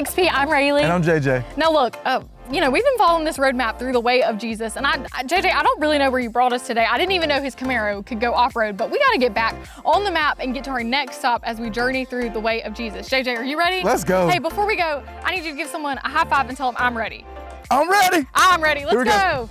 KXP, I'm Rayleigh. And I'm JJ. Now look, we've been following this roadmap through the way of Jesus, and JJ, I don't really know where you brought us today. I didn't even know his Camaro could go off-road, but we gotta get back on the map and get to our next stop as we journey through the way of Jesus. JJ, are you ready? Let's go. Hey, before we go, I need you to give someone a high five and tell them I'm ready. I'm ready. I'm ready, let's go.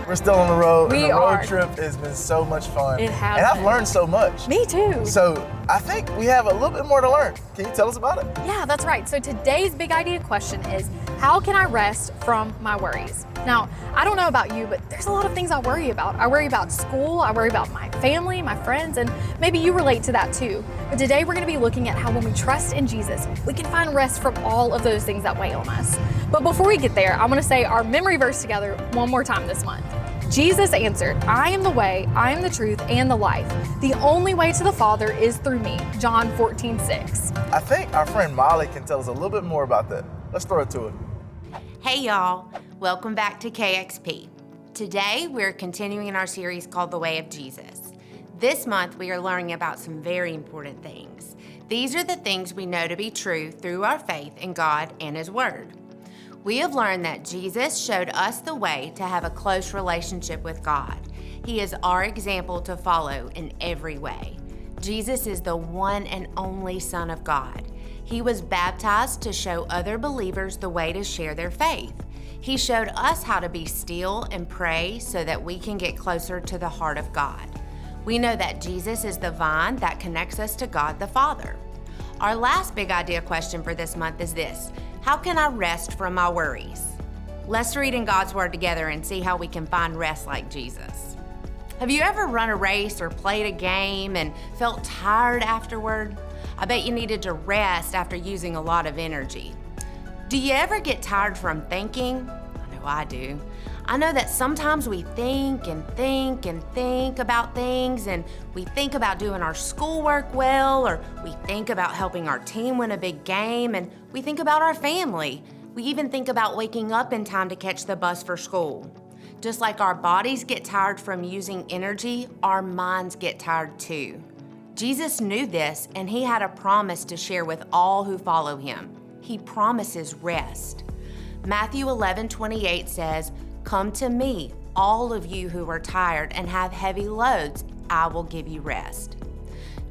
We're still on the road. We and the are. road trip has been so much fun. It has And I've been. learned so much. Me too. So I think we have a little bit more to learn. Can you tell us about it? Yeah, that's right. So today's big idea question is, how can I rest from my worries? Now, I don't know about you, but there's a lot of things I worry about. I worry about school, I worry about my family, my friends, and maybe you relate to that too. But today we're gonna be looking at how when we trust in Jesus, we can find rest from all of those things that weigh on us. But before we get there, I'm gonna say our memory verse together one more time this month. Jesus answered, I am the way, I am the truth, and the life. The only way to the Father is through me. John 14:6. I think our friend Molly can tell us a little bit more about that. Let's throw it to her. Hey y'all, welcome back to KXP. Today we're continuing in our series called The Way of Jesus. This month we are learning about some very important things. These are the things we know to be true through our faith in God and His Word. We have learned that Jesus showed us the way to have a close relationship with God. He is our example to follow in every way. Jesus is the one and only Son of God. He was baptized to show other believers the way to share their faith. He showed us how to be still and pray so that we can get closer to the heart of God. We know that Jesus is the vine that connects us to God the Father. Our last big idea question for this month is this: how can I rest from my worries? Let's read in God's Word together and see how we can find rest like Jesus. Have you ever run a race or played a game and felt tired afterward? I bet you needed to rest after using a lot of energy. Do you ever get tired from thinking? I know I do. I know that sometimes we think about things, and we think about doing our schoolwork well, or we think about helping our team win a big game, and we think about our family. We even think about waking up in time to catch the bus for school. Just like our bodies get tired from using energy, our minds get tired too. Jesus knew this, and He had a promise to share with all who follow Him. He promises rest. Matthew 11:28 says, "Come to me, all of you who are tired and have heavy loads, I will give you rest."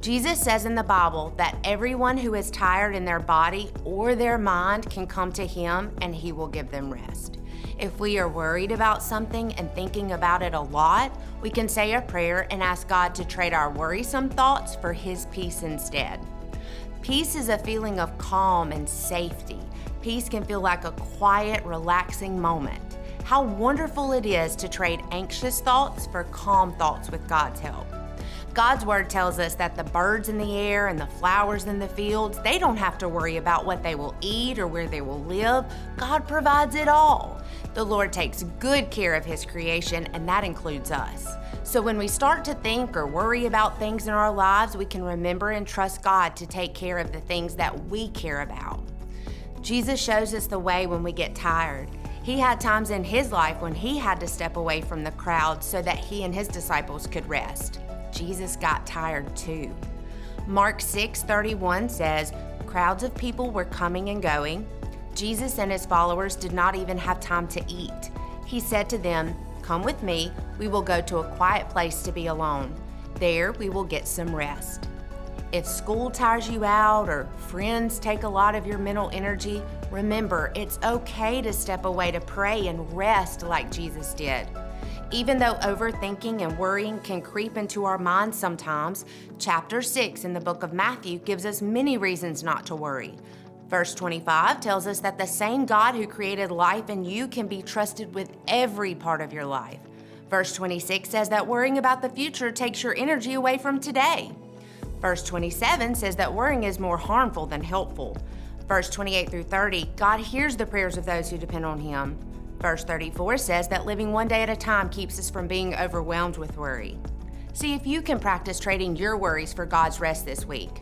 Jesus says in the Bible that everyone who is tired in their body or their mind can come to Him and He will give them rest. If we are worried about something and thinking about it a lot, we can say a prayer and ask God to trade our worrisome thoughts for His peace instead. Peace is a feeling of calm and safety. Peace can feel like a quiet, relaxing moment. How wonderful it is to trade anxious thoughts for calm thoughts with God's help. God's Word tells us that the birds in the air and the flowers in the fields, they don't have to worry about what they will eat or where they will live. God provides it all. The Lord takes good care of His creation, and that includes us. So when we start to think or worry about things in our lives, we can remember and trust God to take care of the things that we care about. Jesus shows us the way when we get tired. He had times in His life when He had to step away from the crowd so that He and His disciples could rest. Jesus got tired too. Mark 6:31 says, crowds of people were coming and going. Jesus and His followers did not even have time to eat. He said to them, "Come with me, we will go to a quiet place to be alone. There we will get some rest." If school tires you out or friends take a lot of your mental energy, remember it's okay to step away to pray and rest like Jesus did. Even though overthinking and worrying can creep into our minds sometimes, chapter 6 in the book of Matthew gives us many reasons not to worry. Verse 25 tells us that the same God who created life in you can be trusted with every part of your life. Verse 26 says that worrying about the future takes your energy away from today. Verse 27 says that worrying is more harmful than helpful. Verse 28 through 30, God hears the prayers of those who depend on Him. Verse 34 says that living one day at a time keeps us from being overwhelmed with worry. See if you can practice trading your worries for God's rest this week.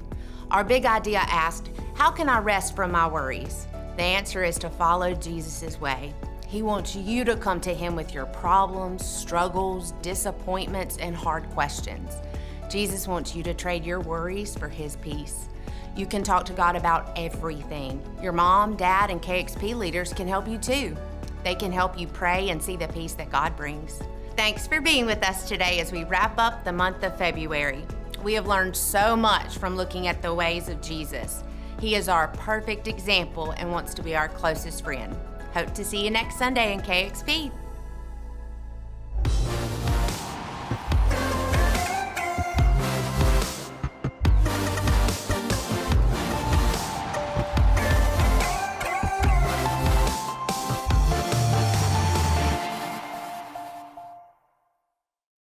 Our big idea asked, how can I rest from my worries? The answer is to follow Jesus' way. He wants you to come to Him with your problems, struggles, disappointments, and hard questions. Jesus wants you to trade your worries for His peace. You can talk to God about everything. Your mom, dad, and KXP leaders can help you too. They can help you pray and see the peace that God brings. Thanks for being with us today as we wrap up the month of February. We have learned so much from looking at the ways of Jesus. He is our perfect example and wants to be our closest friend. Hope to see you next Sunday in KXP.